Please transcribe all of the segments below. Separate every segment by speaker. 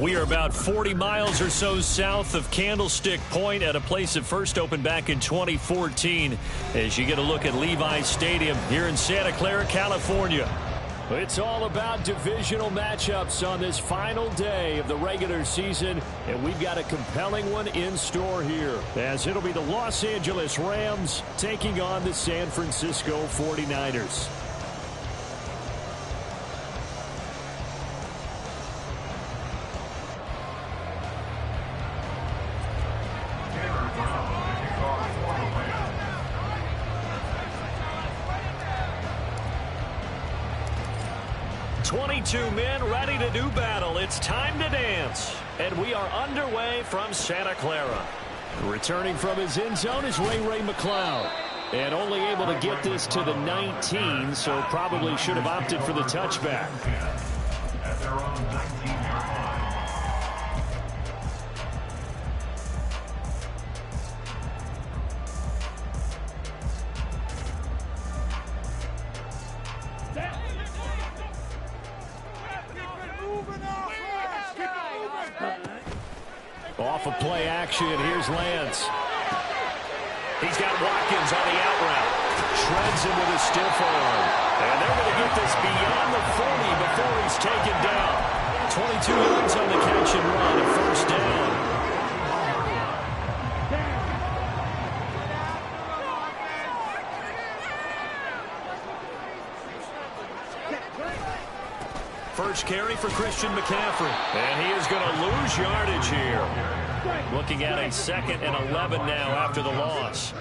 Speaker 1: We are about 40 miles or so south of Candlestick Point at a place that first opened back in 2014 as you get a look at Levi's Stadium here in Santa Clara, California. It's all about divisional matchups on this final day of the regular season, and we've got a compelling one in store here as it'll be the Los Angeles Rams taking on the San Francisco 49ers. Two men ready to do battle. It's time to dance. And we are underway from Santa Clara. Returning from his end zone is Ray McCloud. And only able to get this to the 19, so probably should have opted for the touchback. At their own 19-yard line. Off of play action, here's Lance. He's got Watkins on the out route. Shreds him with a stiff arm. And they're going to get this beyond the 40 before he's taken down. 22 yards on the catch and run, a first down. First carry for Christian McCaffrey. And he is going to lose yardage here. Looking at a 2nd and 11 now after the loss.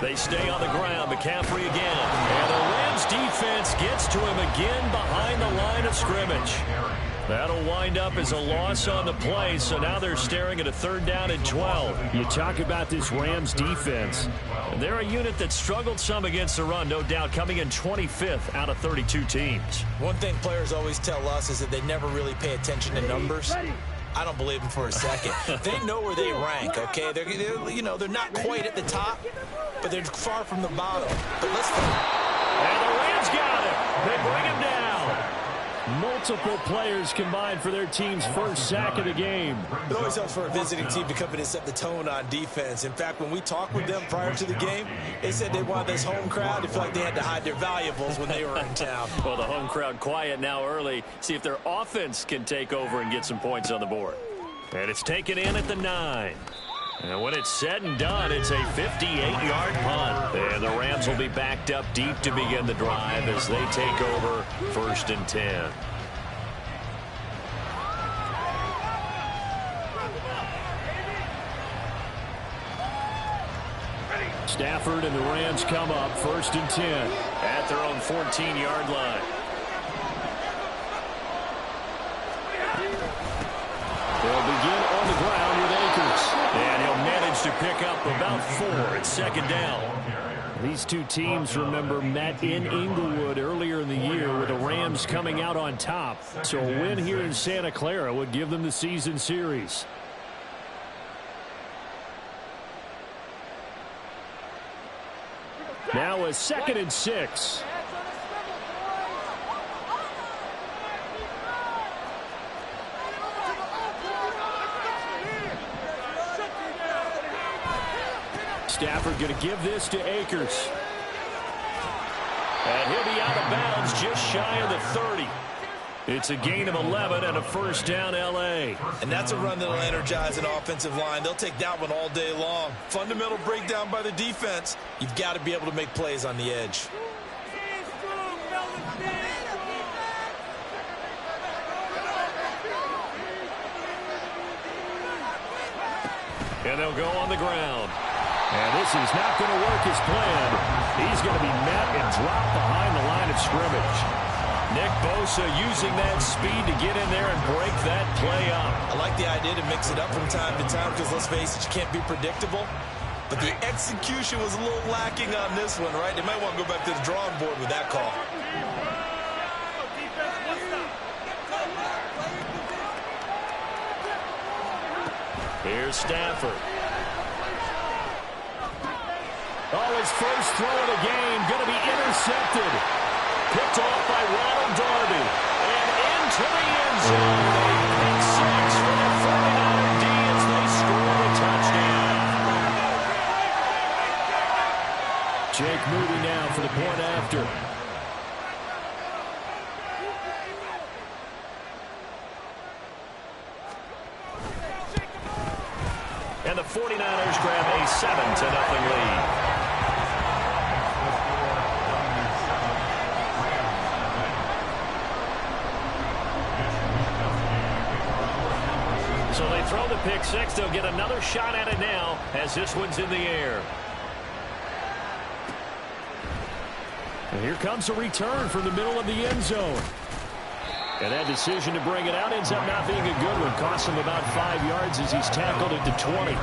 Speaker 1: They stay on the ground. McCaffrey again. And the Rams defense gets to him again behind the line of scrimmage. That'll wind up as a loss on the play, so now they're staring at a 3rd down and 12. You talk about this Rams defense. They're a unit that struggled some against the run, no doubt, coming in 25th out of 32 teams.
Speaker 2: One thing players always tell us is that they never really pay attention to numbers. I don't believe them for a second. They know where they rank, okay? They're not quite at the top, but they're far from the bottom. But let's go.
Speaker 1: And the Rams got it. They bring him down. Multiple players combined for their team's first sack of the game.
Speaker 2: It always helps for a visiting team to come in and set the tone on defense. In fact, when we talked with them prior to the game, they said they wanted this home crowd to feel like they had to hide their valuables when they were in town.
Speaker 1: Well, the home crowd quiet now early. See if their offense can take over and get some points on the board. And it's taken in at the 9. And when it's said and done, it's a 58-yard punt. And the Rams will be backed up deep to begin the drive as they take over 1st and 10. Stafford and the Rams come up 1st and 10 at their own 14-yard line. They'll begin on the ground with Akers. And he'll manage to pick up about 4 at 2nd down. These two teams, remember, met in Inglewood earlier in the year with the Rams coming out on top. So a win here in Santa Clara would give them the season series. Now a 2nd and 6. Stafford going to give this to Akers. And he'll be out of bounds just shy of the 30. It's a gain of 11 and a first down L.A.
Speaker 2: And that's a run that'll energize an offensive line. They'll take that one all day long. Fundamental breakdown by the defense. You've got to be able to make plays on the edge.
Speaker 1: And they'll go on the ground. And this is not going to work as planned. He's going to be met and dropped behind the line of scrimmage. Nick Bosa using that speed to get in there and break that play up.
Speaker 2: I like the idea to mix it up from time to time because, let's face it, you can't be predictable. But the execution was a little lacking on this one, right? They might want to go back to the drawing board with that call.
Speaker 1: Here's Stafford. Oh, his first throw of the game going to be intercepted. Picked off by Ronald Darby. And picks up with a pick six for the 49er D as they score a touchdown. Jake Moody now for the point after. And the 49ers grab a 7-0 lead. So they throw the pick six. They'll get another shot at it now as this one's in the air. And here comes a return from the middle of the end zone. And that decision to bring it out ends up not being a good one. Costs him about 5 yards as he's tackled at the 20.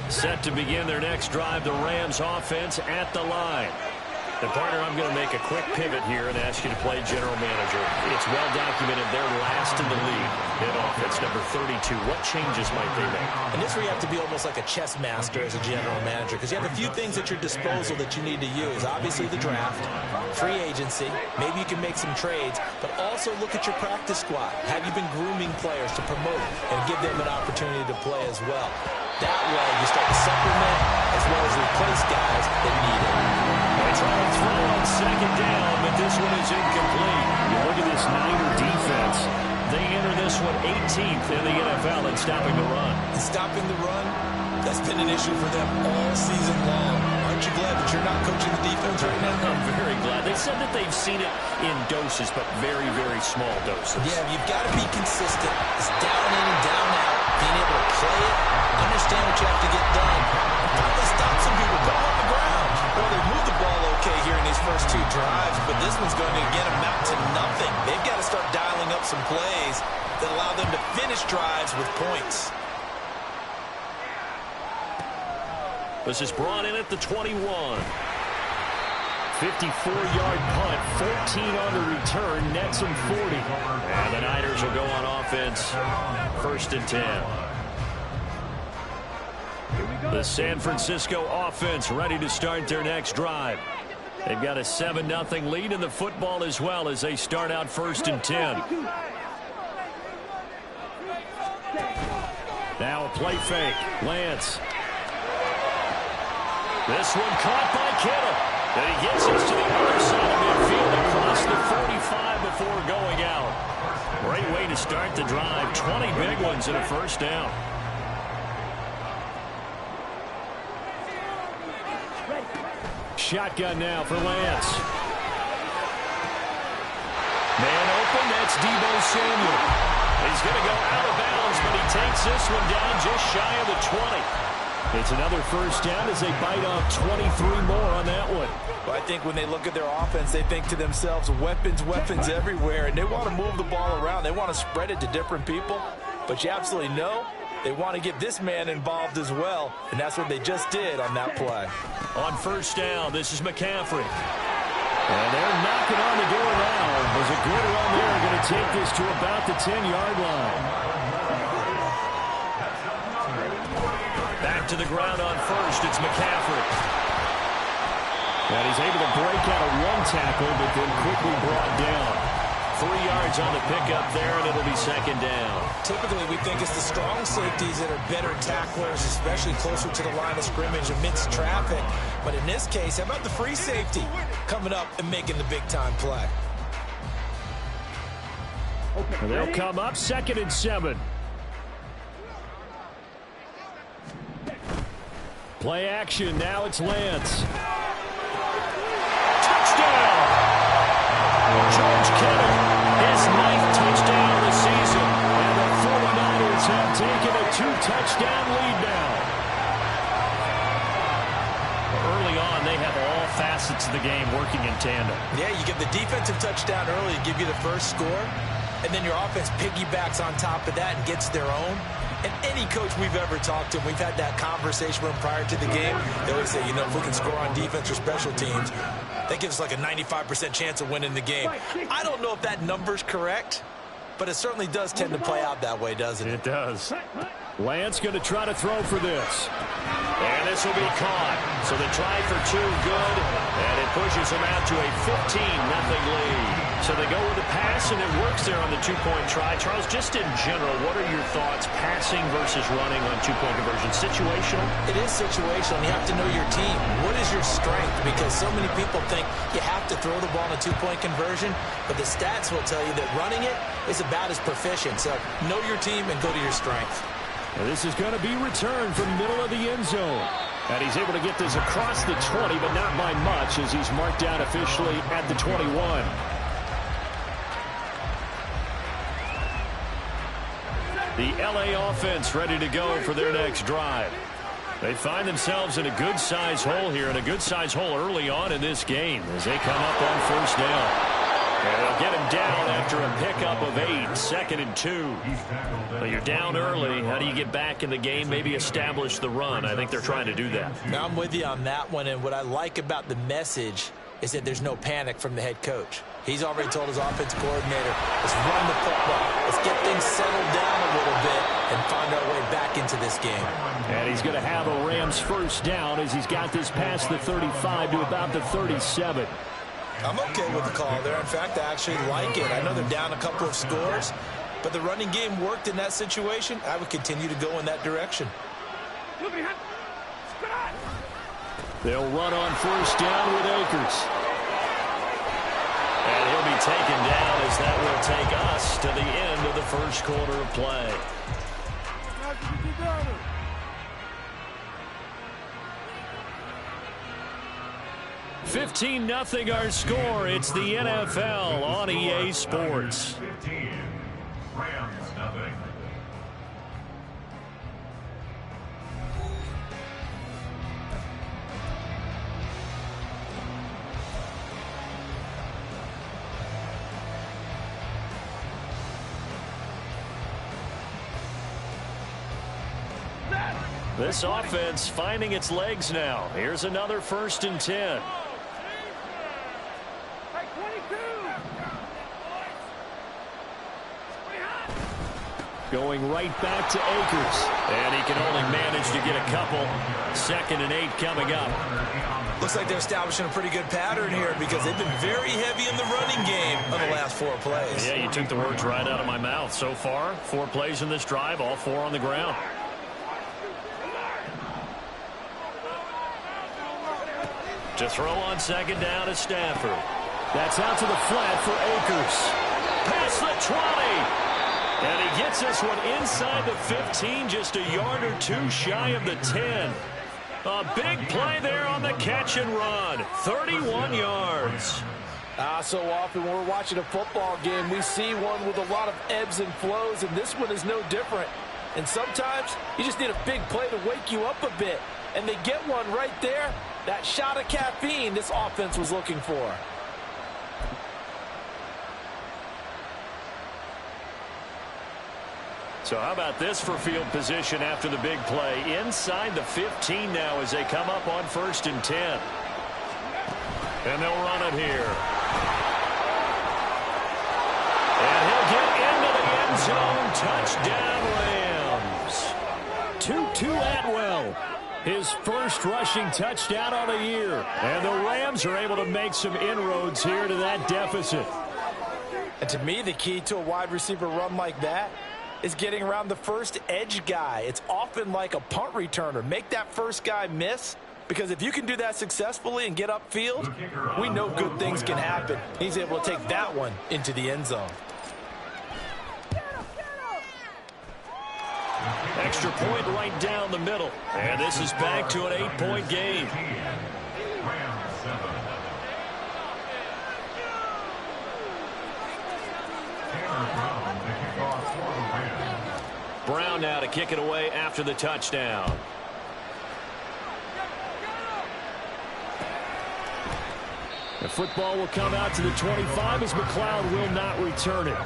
Speaker 1: Set to begin their next drive, the Rams offense at the line. And partner, I'm going to make a quick pivot here and ask you to play general manager. It's well documented they're last in the league in offense, number 32. What changes might they make?
Speaker 2: And this is where you have to be almost like a chess master as a general manager, because you have a few things at your disposal that you need to use. Obviously the draft, free agency, maybe you can make some trades, but also look at your practice squad. Have you been grooming players to promote and give them an opportunity to play as well? That way you start to supplement as well as replace guys that need it.
Speaker 1: They try to throw on second down, but this one is incomplete. You look at this Niner defense. They enter this one 18th in the NFL in stopping the run.
Speaker 2: And stopping the run, that's been an issue for them all season long. Aren't you glad that you're not coaching the defense right now?
Speaker 1: I'm very glad. They said that they've seen it in doses, but very, very small doses.
Speaker 2: Yeah, you've got to be consistent. It's down in and down out. Being able to play it, understand what you have to get done. Finally stop some people, put them on the ground. Well, they moved the ball okay here in these first two drives, but this one's going to, again, amount to nothing. They've got to start dialing up some plays that allow them to finish drives with points.
Speaker 1: This is brought in at the 21. 54-yard punt, 14 on the return, nets him 40. And the Niners will go on offense, 1st and 10. The San Francisco offense ready to start their next drive. They've got a 7-0 lead in the football as well as they start out 1st and 10. Now a play fake. Lance. This one caught by Kittle. And he gets us to the other side of midfield across the 45 before going out. Great way to start the drive. 20 big ones and a first down. Shotgun now for Lance. Man open, that's Deebo Samuel. He's going to go out of bounds, but he takes this one down just shy of the 20. It's another first down as they bite off 23 more on that one.
Speaker 2: Well, I think when they look at their offense, they think to themselves, weapons, weapons everywhere, and they want to move the ball around. They want to spread it to different people, but you absolutely know they want to get this man involved as well, and that's what they just did on that play.
Speaker 1: On first down, this is McCaffrey. And they're knocking on the door now. There's a good run there, going to take this to about the 10-yard line. Back to the ground on first, it's McCaffrey. And he's able to break out of one tackle, but then quickly brought down. 3 yards on the pickup there, and it'll be second down.
Speaker 2: Typically, we think it's the strong safeties that are better tacklers, especially closer to the line of scrimmage amidst traffic. But in this case, how about the free safety coming up and making the big-time play?
Speaker 1: And they'll come up 2nd and 7. Play action, now it's Lance. Touchdown! George Kittle, his 9th touchdown of the season. And the 49ers have taken a 2-touchdown lead now. Early on, they have all facets of the game working in tandem.
Speaker 2: Yeah, you get the defensive touchdown early to give you the first score, and then your offense piggybacks on top of that and gets their own. And any coach we've ever talked to, we've had that conversation with them prior to the game. They always say, you know, if we can score on defense or special teams, that gives us like a 95% chance of winning the game. I don't know if that number's correct, but it certainly does tend to play out that way, doesn't it?
Speaker 1: It does. Lance going to try to throw for this. And this will be caught. So the try for two, good. And it pushes them out to a 15-0 lead. So they go with the pass, and it works there on the two-point try. Charles, just in general, what are your thoughts passing versus running on two-point conversion? Situational?
Speaker 2: It is situational. You have to know your team. What is your strength? Because so many people think you have to throw the ball in a two-point conversion, but the stats will tell you that running it is about as proficient. So know your team and go to your strength.
Speaker 1: This is going to be returned from the middle of the end zone. And he's able to get this across the 20, but not by much as he's marked down officially at the 21. The LA offense ready to go for their next drive. They find themselves in a good-sized hole here, and a good-sized hole early on in this game as they come up on first down. And they'll get him down after a pickup of 8, 2nd and 2. But you're down early. How do you get back in the game, maybe establish the run? I think they're trying to do that.
Speaker 2: Now, I'm with you on that one, and what I like about the message is that there's no panic from the head coach. He's already told his offensive coordinator, let's run the football. Let's get things settled down a little bit and find our way back into this game.
Speaker 1: And he's going to have a Rams first down as he's got this past the 35 to about the 37.
Speaker 2: I'm okay with the call there. In fact, I actually like it. I know they're down a couple of scores, but the running game worked in that situation. I would continue to go in that direction.
Speaker 1: They'll run on first down with Akers. And he'll be taken down as that will take us to the end of the first quarter of play. 15-0 our score. It's the NFL on EA Sports.
Speaker 3: 15. Rams nothing.
Speaker 1: This offense finding its legs now. Here's another 1st and 10. Going right back to Akers. And he can only manage to get a couple. 2nd and 8 coming up.
Speaker 2: Looks like they're establishing a pretty good pattern here because they've been very heavy in the running game on the last 4 plays.
Speaker 1: Yeah, you took the words right out of my mouth. So far, 4 plays in this drive, all 4 on the ground. To throw on 2nd down is Stafford. That's out to the flat for Akers. Past the 20. And he gets this one inside the 15, just a yard or 2 shy of the 10. A big play there on the catch and run. 31 yards.
Speaker 4: So often when we're watching a football game, we see one with a lot of ebbs and flows, and this one is no different. And sometimes you just need a big play to wake you up a bit. And they get one right there. That shot of caffeine this offense was looking for.
Speaker 1: So how about this for field position after the big play? Inside the 15 now as they come up on 1st and 10. And they'll run it here. And he'll get into the end zone. Touchdown, Rams. Tutu Atwell. His first rushing touchdown on the year. And the Rams are able to make some inroads here to that deficit.
Speaker 4: And to me, the key to a wide receiver run like that is getting around the first edge guy. It's often like a punt returner. Make that first guy miss, because if you can do that successfully and get upfield, we know good things can happen. He's able to take that one into the end zone.
Speaker 1: Extra point right down the middle. And this is back to an 8-point game. Brown now to kick it away after the touchdown. The football will come out to the 25 as McLeod will not return it.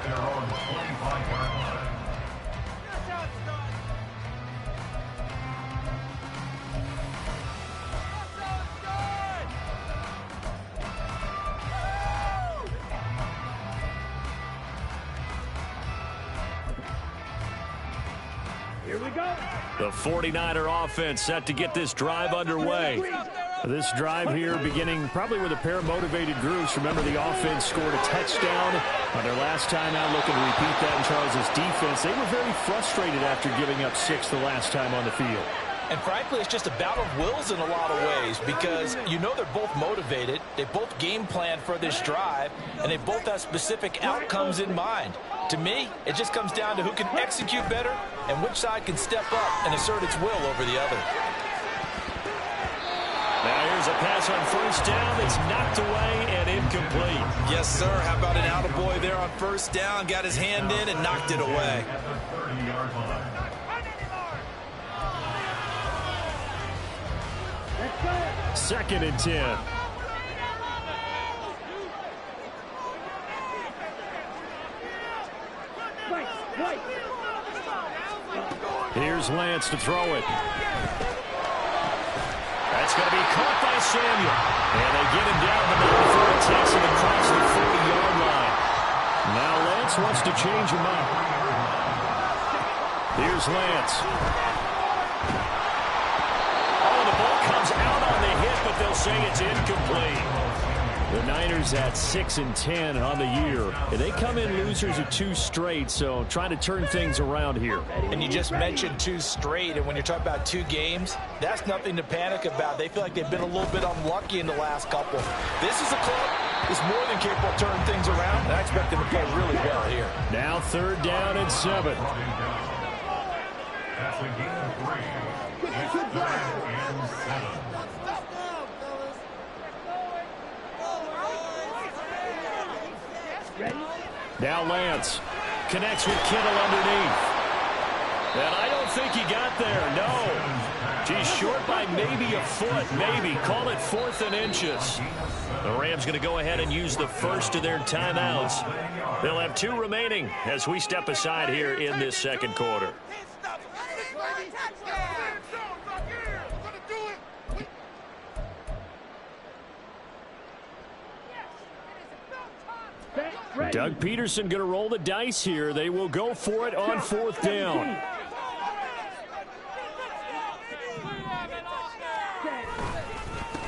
Speaker 1: The 49er offense set to get this drive underway. This drive here beginning probably with a pair of motivated groups. Remember, the offense scored a touchdown on their last time out, looking to repeat that in Charles' defense. They were very frustrated after giving up 6 the last time on the field.
Speaker 2: And frankly, it's just a battle of wills in a lot of ways because you know they're both motivated. They both game plan for this drive, and they both have specific outcomes in mind. To me, it just comes down to who can execute better and which side can step up and assert its will over the other.
Speaker 1: Now here's a pass on first down that's knocked away and incomplete.
Speaker 2: Yes, sir. How about an attaboy there on first down? Got his hand in and knocked it away.
Speaker 1: Second and 10. Here's Lance to throw it. That's going to be caught by Samuel. And they get him down the middle before it takes him across the 40-yard line. Now Lance wants to change him up. Here's Lance. Oh, the ball comes out on the hit, but they'll say it's incomplete. The Niners at 6-10 on the year. And they come in losers of 2 straight, so trying to turn things around here.
Speaker 2: And you just mentioned 2 straight, and when you're talking about 2 games, that's nothing to panic about. They feel like they've been a little bit unlucky in the last couple. This is a club that's more than capable of turning things around, and I expect them to play really well here.
Speaker 1: Now 3rd down and 7.
Speaker 3: That's a gain of 3. It's 3rd and 7.
Speaker 1: Now Lance connects with Kittle underneath. And I don't think he got there, no. He's short by maybe a foot, maybe. Call it 4th and inches. The Rams going to go ahead and use the first of their timeouts. They'll have 2 remaining as we step aside here in this second quarter. Doug Peterson going to roll the dice here. They will go for it on 4th down.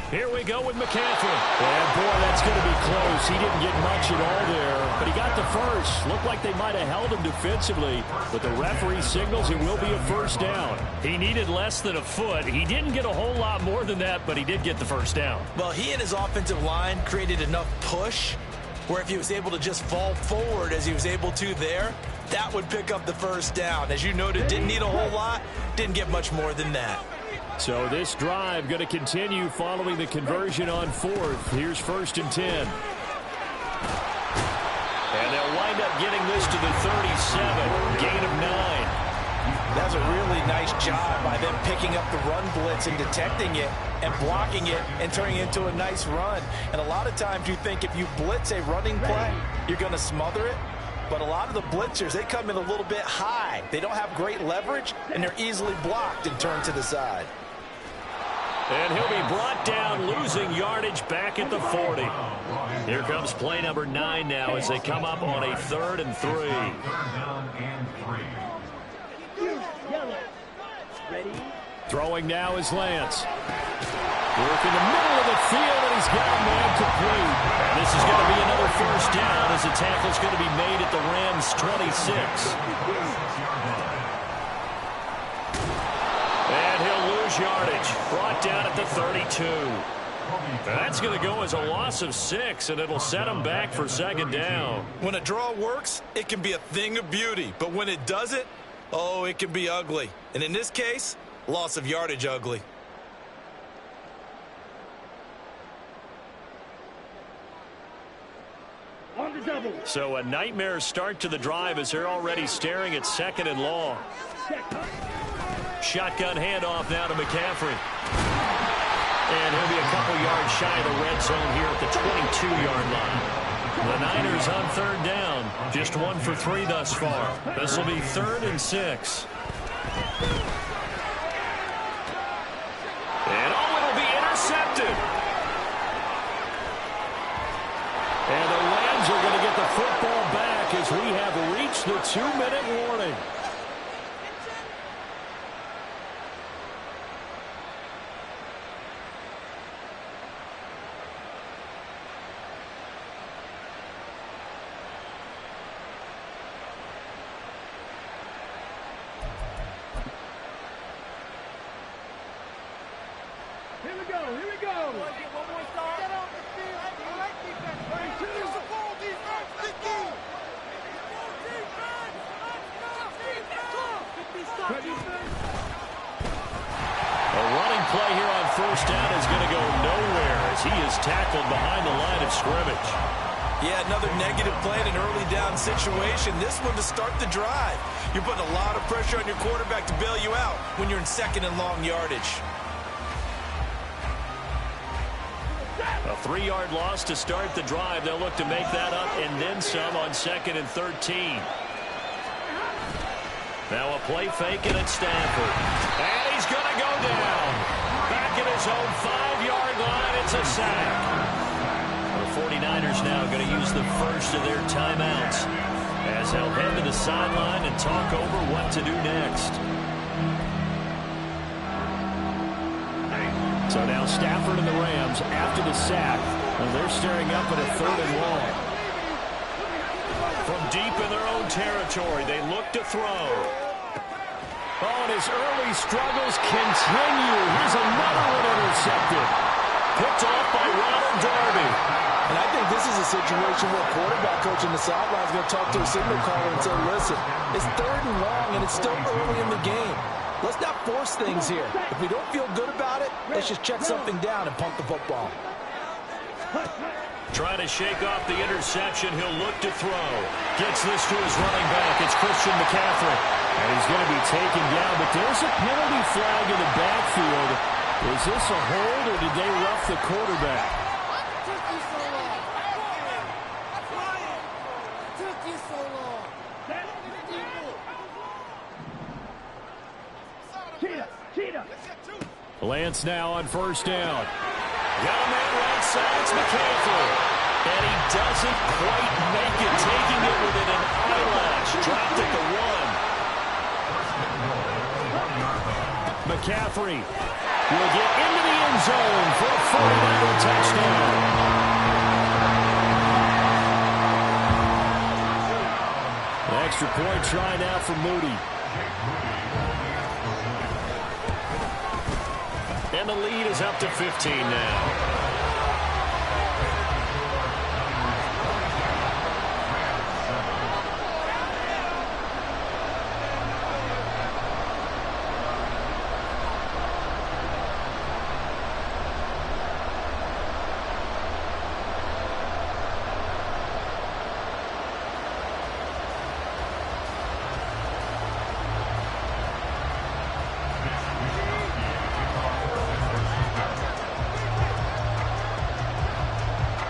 Speaker 1: Here we go with McCaffrey. And boy, that's going to be close. He didn't get much at all there, but he got the first. Looked like they might have held him defensively, but the referee signals it will be a first down. He needed less than a foot. He didn't get a whole lot more than that, but he did get the first down.
Speaker 2: Well, he and his offensive line created enough push where if he was able to just fall forward as he was able to there, that would pick up the first down. As you noted, didn't need a whole lot, didn't get much more than that.
Speaker 1: So this drive going to continue following the conversion on 4th. Here's 1st and 10. And they'll wind up getting this to the 37, gain of 9.
Speaker 2: That's a really nice job by them picking up the run blitz and detecting it and blocking it and turning it into a nice run. And a lot of times you think if you blitz a running play, you're going to smother it. But a lot of the blitzers, they come in a little bit high. They don't have great leverage, and they're easily blocked and turned to the side.
Speaker 1: And he'll be brought down, losing yardage back at the 40. Here comes play number 9 now as they come up on a 3rd and 3.
Speaker 3: 3rd down and 3.
Speaker 1: Throwing now is Lance. Work in the middle of the field, and he's got a man complete. And this is going to be another first down as the tackle's going to be made at the Rams' 26. And he'll lose yardage. Brought down at the 32. That's going to go as a loss of 6, and it'll set him back for 2nd down.
Speaker 2: When a draw works, it can be a thing of beauty. But when it doesn't, oh, it can be ugly. And in this case, loss of yardage ugly.
Speaker 1: So a nightmare start to the drive as they're already staring at 2nd and long. Shotgun handoff now to McCaffrey. And he'll be a couple yards shy of the red zone here at the 22-yard line. The Niners on 3rd down. Just 1 for 3 thus far. This will be 3rd and 6. And oh, it'll be intercepted. And the Rams are going to get the football back as we have reached the 2-minute warning. Play here on first down is going to go nowhere as he is tackled behind the line of scrimmage.
Speaker 2: Yeah, another negative play in an early down situation. This one to start the drive. You're putting a lot of pressure on your quarterback to bail you out when you're in second and long yardage.
Speaker 1: A 3-yard loss to start the drive. They'll look to make that up and then some on 2nd and 13. Now a play fake and it's Stafford. And he's going to go down. Back at his own 5-yard line, it's a sack. The 49ers now going to use the first of their timeouts as they'll head to the sideline and talk over what to do next. So now Stafford and the Rams after the sack, and they're staring up at a 3rd and long. From deep in their own territory, they look to throw. Oh, and his early struggles continue. Here's another one intercepted. Picked off by Ronald Darby.
Speaker 4: And I think this is a situation where quarterback coach in the sideline is going to talk to a signal caller and say, listen, it's 3rd and long and it's still early in the game. Let's not force things here. If we don't feel good about it, let's just check something down and punt the football.
Speaker 1: Trying to shake off the interception. He'll look to throw. Gets this to his running back. It's Christian McCaffrey. And he's going to be taken down, but there's a penalty flag in the backfield. Is this a hold or did they rough the quarterback? Lance now on first down. Got a man right side. It's McCaffrey. And he doesn't quite make it, taking it within an eyelash. Dropped at the 1. McCaffrey will get into the end zone for a 49er touchdown. The extra point try now for Moody. And the lead is up to 15 now.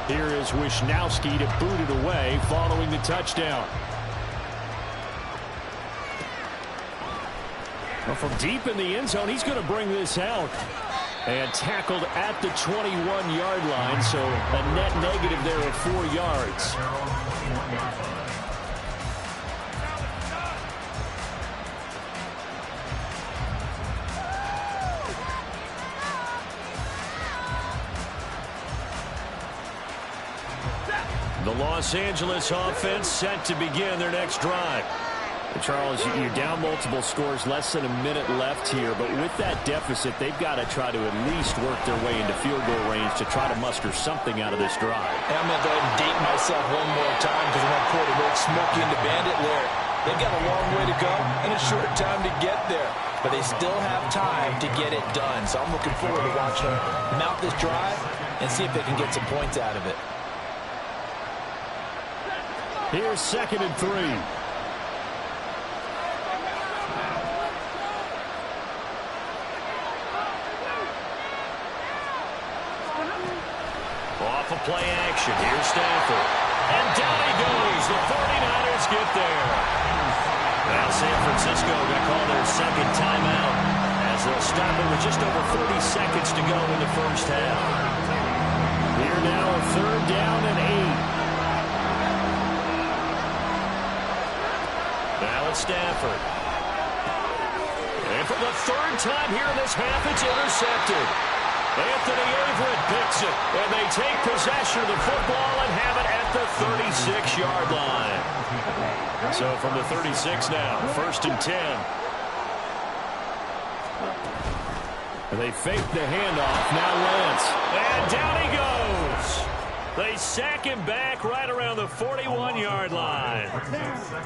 Speaker 1: Here is Wisnowski to boot it away following the touchdown. Well, from deep in the end zone, he's going to bring this out. And tackled at the 21-yard line, so a net negative there of 4 yards. The Los Angeles offense set to begin their next drive. Charles, you're down multiple scores, less than a minute left here, but with that deficit, they've got to try to at least work their way into field goal range to try to muster something out of this drive.
Speaker 2: And I'm going to go ahead and date myself one more time because I'm going to quote a little Smokey and the Bandit lyric. They've got a long way to go and a short time to get there, but they still have time to get it done. So I'm looking forward to watching them mount this drive and see if they can get some points out of it.
Speaker 1: Here's 2nd and 3. Off a play action. Here's Stafford. And down he goes. The 49ers get there. Now San Francisco going to call their second timeout as they'll stop it with just over 30 seconds to go in the first half. Here now a 3rd down and 8. Now it's Stafford. And for the 3rd time here in this half, it's intercepted. Anthony Averett picks it, and they take possession of the football and have it at the 36-yard line. So from the 36 now, 1st and 10. They fake the handoff. Now Lance. And down he goes. They sack him back right around the 41-yard line.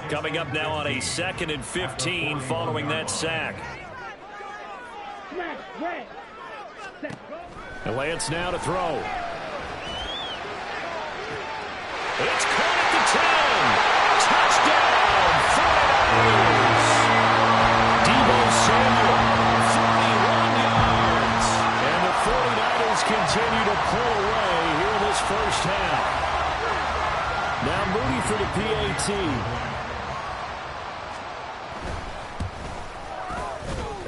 Speaker 1: Coming up now on a 2nd and 15 following that sack. And Lance now to throw. It's caught at the 10. Touchdown, 49ers. Deebo Samuel, 41 yards. And the 49ers continue to pull away here in this first half. Now Moody for the PAT.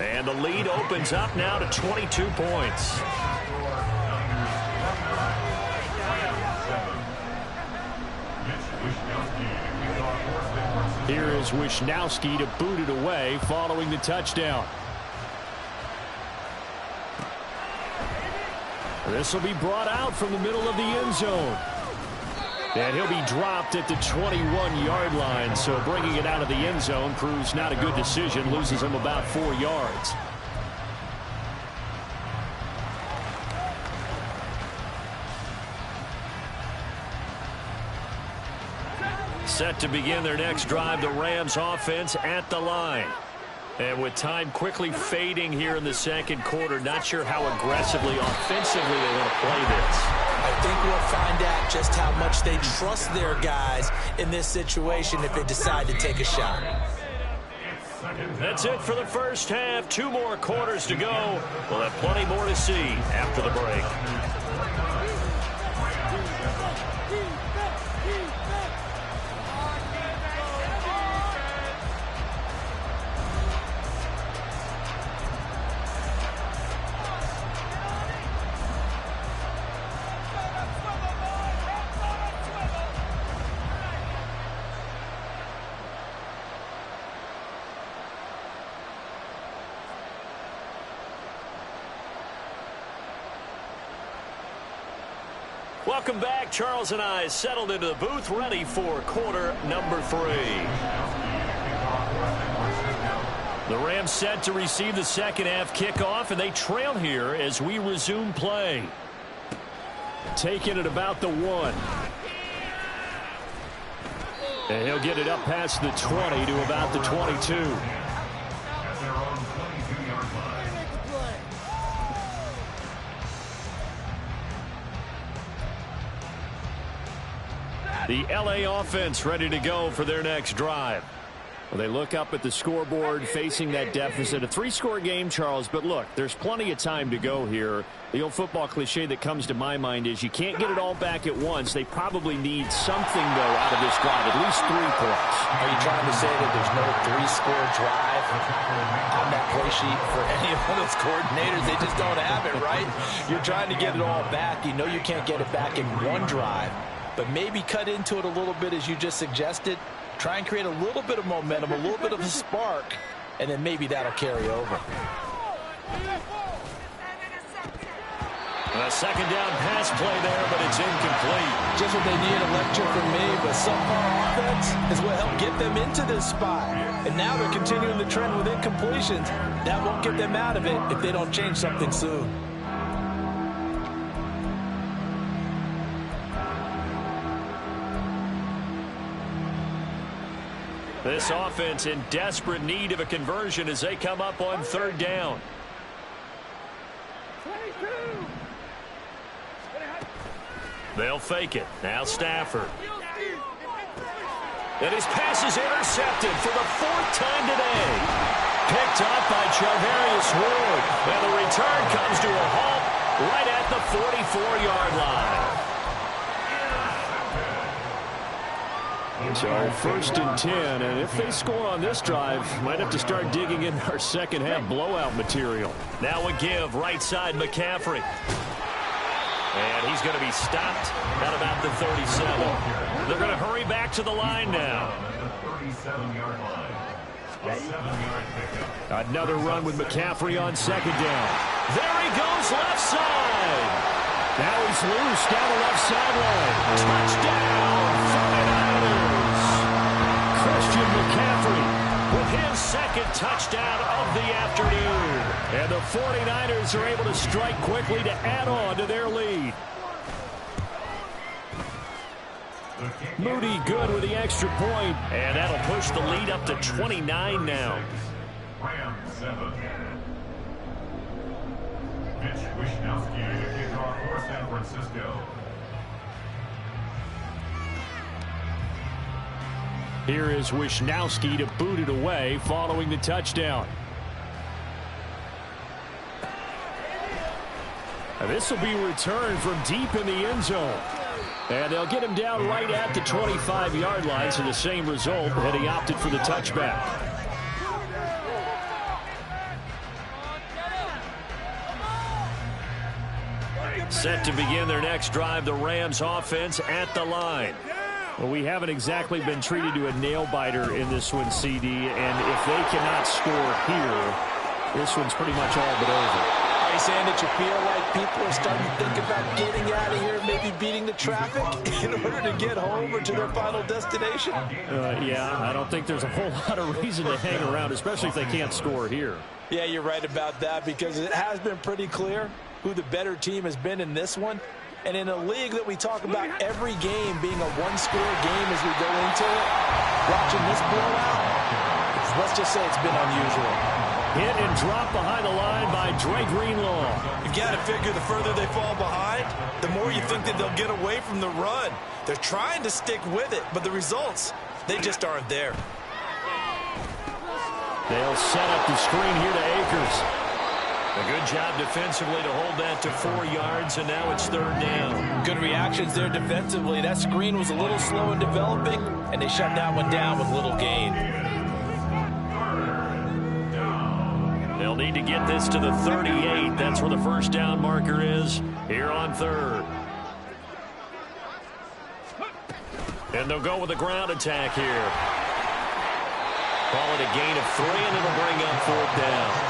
Speaker 1: And the lead opens up now to 22 points. Here is Wishnowsky to boot it away following the touchdown. This will be brought out from the middle of the end zone. And he'll be dropped at the 21-yard line, so bringing it out of the end zone proves not a good decision, loses him about 4 yards. Set to begin their next drive, the Rams offense at the line. And with time quickly fading here in the second quarter, not sure how aggressively, offensively they want to play this.
Speaker 2: I think we'll find out just how much they trust their guys in this situation if they decide to take a shot.
Speaker 1: That's it for the first half. 2 more quarters to go. We'll have plenty more to see after the break. Welcome back. Charles and I settled into the booth, ready for quarter number 3. The Rams set to receive the second half kickoff, and they trail here as we resume play. Taking it about the 1. And he'll get it up past the 20 to about the 22. The LA offense ready to go for their next drive. Well, they look up at the scoreboard facing that deficit. A 3-score game, Charles, but look, there's plenty of time to go here. The old football cliche that comes to my mind is you can't get it all back at once. They probably need something, though, out of this drive, at least 3 points.
Speaker 2: Are you trying to say that there's no 3-score drive on that play sheet for any of those coordinators? They just don't have it, right? You're trying to get it all back. You know you can't get it back in one drive. But maybe cut into it a little bit as you just suggested. Try and create a little bit of momentum, a little bit of a spark, and then maybe that'll carry over.
Speaker 1: A second down pass play there, but it's incomplete.
Speaker 2: Just what they need, a lecture from me, but subpar offense is what helped get them into this spot. And now they're continuing the trend with incompletions. That won't get them out of it if they don't change something soon.
Speaker 1: This offense in desperate need of a conversion as they come up on 3rd down. They'll fake it. Now Stafford. And his pass is intercepted for the 4th time today. Picked up by Charvarius Ward. And the return comes to a halt right at the 44-yard line. So 1st and 10, and if they score on this drive, might have to start digging in our second half blowout material. Now a give, right side McCaffrey. And he's going to be stopped at about the 37. They're going to hurry back to the line now. Another run with McCaffrey on 2nd down. There he goes, left side. Now he's loose down the left sideline. Touchdown, 49ers. Christian McCaffrey with his second touchdown of the afternoon. And the 49ers are able to strike quickly to add on to their lead. Moody good with the extra point, and that'll push the lead up to 29 now.
Speaker 3: Rams 7. Mitch Wishnowsky, the kickoff for San Francisco.
Speaker 1: Here is Wishnowsky to boot it away following the touchdown. This will be returned from deep in the end zone. And they'll get him down right at the 25-yard line, so the same result, and he opted for the touchback. Set to begin their next drive, the Rams offense at the line. Well, we haven't exactly been treated to a nail-biter in this one, CD, and if they cannot score here, this one's pretty much all but over.
Speaker 4: Are you saying that you feel like people are starting to think about getting out of here, maybe beating the traffic in order to get home or to their final destination?
Speaker 1: Yeah, I don't think there's a whole lot of reason to hang around, especially if they can't score here.
Speaker 4: Yeah, you're right about that, because it has been pretty clear who the better team has been in this one. And in a league that we talk about every game being a one-score game as we go into it, watching this blowout, let's just say it's been unusual.
Speaker 1: Hit and drop behind the line by Dre Greenlaw.
Speaker 2: You got to figure the further they fall behind, the more you think that they'll get away from the run. They're trying to stick with it, but the results, they just aren't there.
Speaker 1: They'll set up the screen here to Akers. A good job defensively to hold that to 4 yards, and now it's third down.
Speaker 4: Good reactions there defensively. That screen was a little slow in developing, and they shut that one down with little gain.
Speaker 1: They'll need to get this to the 38. That's where the first down marker is here on third. And they'll go with a ground attack here. Call it a gain of 3, and it'll bring up fourth down.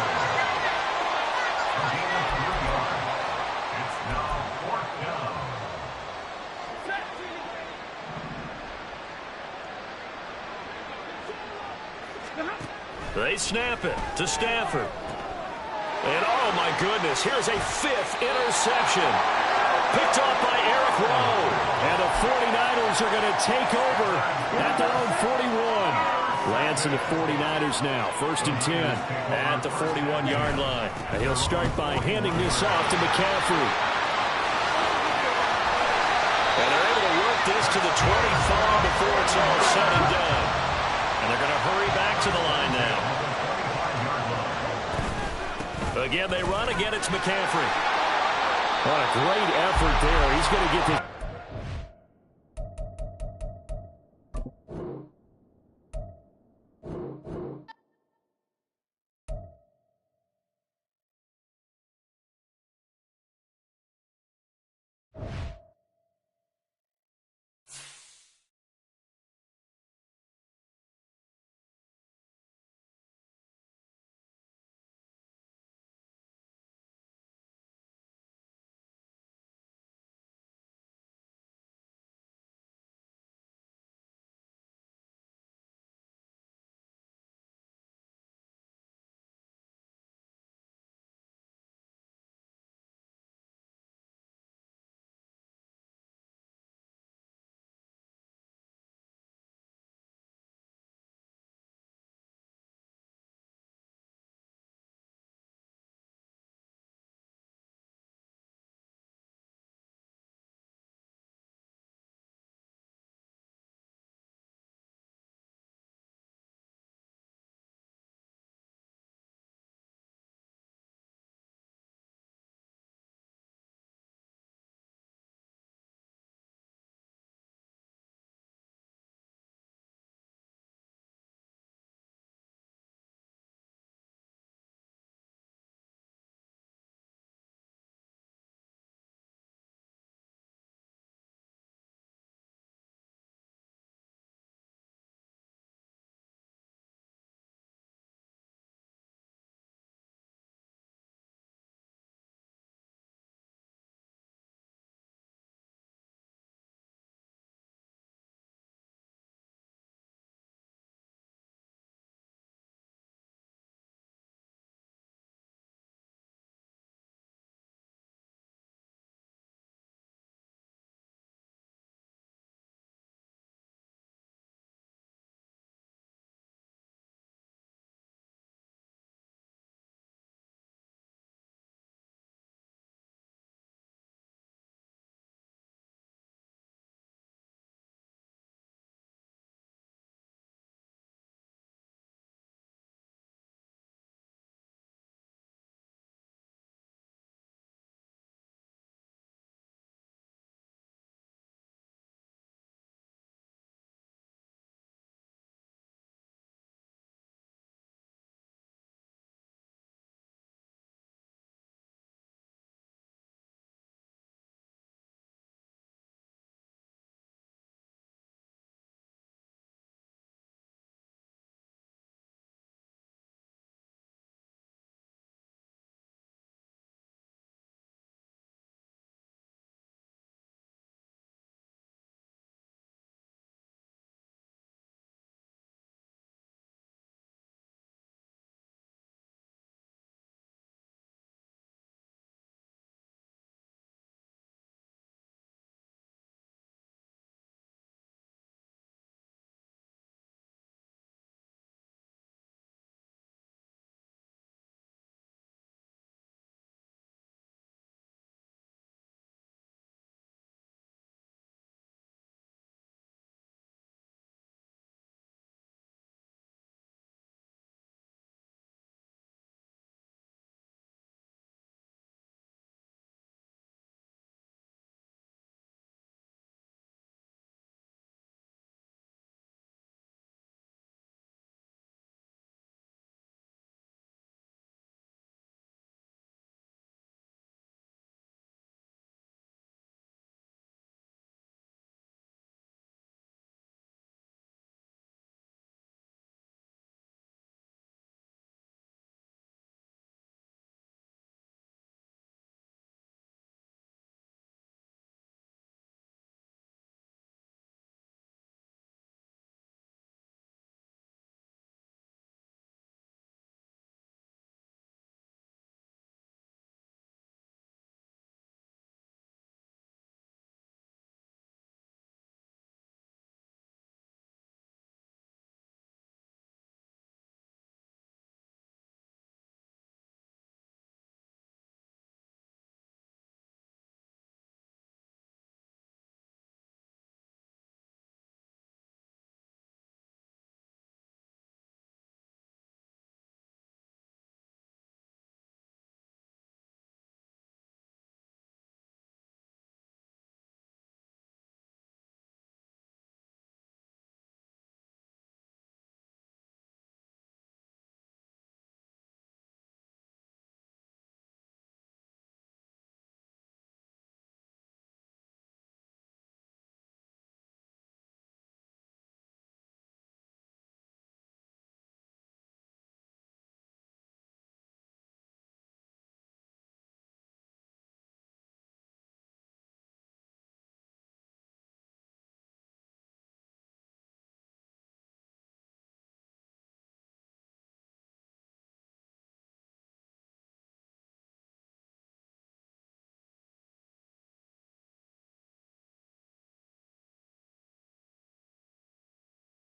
Speaker 1: They snap it to Stafford. And oh my goodness, here's a 5th interception. Picked off by Eric Rowe. And the 49ers are going to take over at their own 41. Lance and the 49ers now, 1st and 10 at the 41-yard line. And he'll start by handing this off to McCaffrey. And they're able to work this to the 25 before it's all said and done. And they're going to hurry back to the line now. Again, they run. Again, it's McCaffrey. What a great effort there. He's going to get the